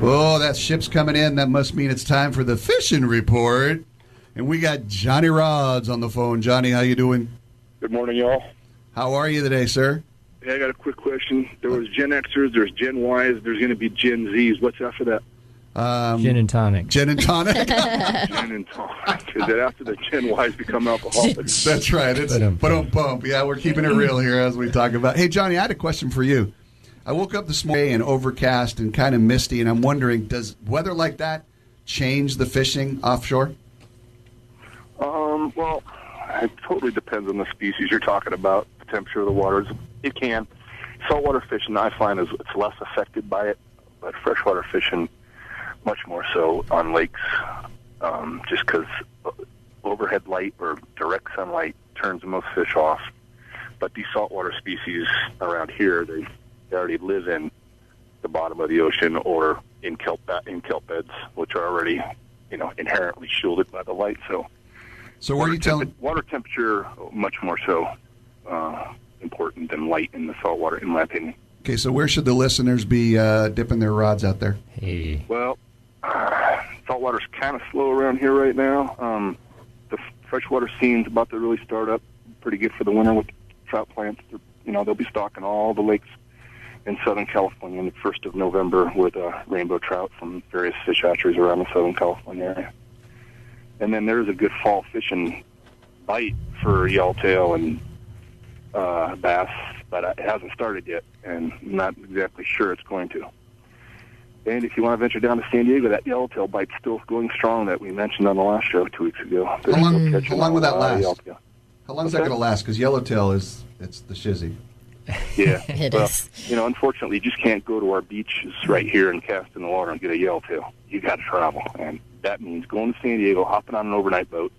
Oh, that ship's coming in. That must mean it's time for the fishing report. And we got Johnny Rods on the phone. Johnny, how you doing? Good morning, y'all. How are you today, sir? Hey, I got a quick question. There was Gen Xers, there's Gen Ys, there's going to be Gen Zs. What's after that? Gin and tonic. Gin and tonic? Gin and tonic. Is that after the Gen Ys become alcoholics? That's right. It's bump. Yeah, we're keeping it real here as we talk about. Hey, Johnny, I had a question for you. I woke up this morning and overcast and kind of misty, and I'm wondering, does weather like that change the fishing offshore? Well, it totally depends on the species you're talking about, the temperature of the waters. It can. Saltwater fishing, I find, it's less affected by it, but freshwater fishing, much more so on lakes, just because overhead light or direct sunlight turns most fish off. But these saltwater species around here, they already live in the bottom of the ocean or in kelp beds, which are already, inherently shielded by the light. So what are you telling? Water temperature, much more so important than light in the saltwater, in my opinion. Okay, so where should the listeners be dipping their rods out there? Hey. Well, saltwater's kind of slow around here right now. The freshwater scene's about to really start up pretty good for the winter with trout plants. They'll be stocking all the lakes in Southern California on the 1st of November with rainbow trout from various fish hatcheries around the Southern California area. And then there's a good fall fishing bite for yellowtail and bass, but it hasn't started yet, and I'm not exactly sure it's going to. And if you want to venture down to San Diego, that yellowtail bite's still going strong that we mentioned on the last show 2 weeks ago. How long will that last? How long is that going to last? Because yellowtail it's the shizzy. Yeah. It is. Unfortunately, you just can't go to our beaches right here and cast in the water and get a yellowtail. You got to travel, and that means going to San Diego, hopping on an overnight boat,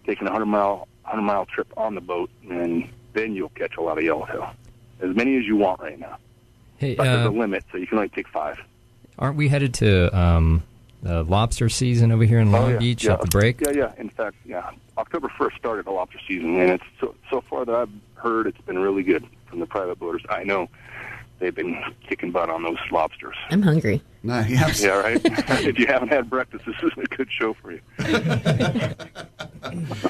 taking a 100-mile trip on the boat, and then you'll catch a lot of yellowtail. As many as you want right now. Hey, but there's a limit, so you can only take 5. Aren't we headed to the lobster season over here in Long Beach at the break? Yeah. In fact, October 1st started the lobster season, and it's so far that I've heard it's been really good from the private boaters. I know they've been kicking butt on those lobsters. I'm hungry. Nice. Yeah, right? If you haven't had breakfast, this is a good show for you.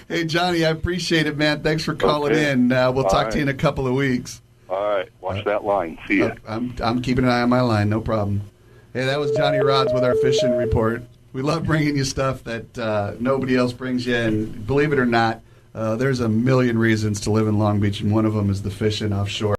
Hey, Johnny, I appreciate it, man. Thanks for calling in. We'll talk to you in a couple of weeks. All right. Watch that line. See ya. I'm keeping an eye on my line. No problem. Hey, that was Johnny Rods with our fishing report. We love bringing you stuff that nobody else brings you, and believe it or not, there's a million reasons to live in Long Beach, and one of them is the fishing offshore.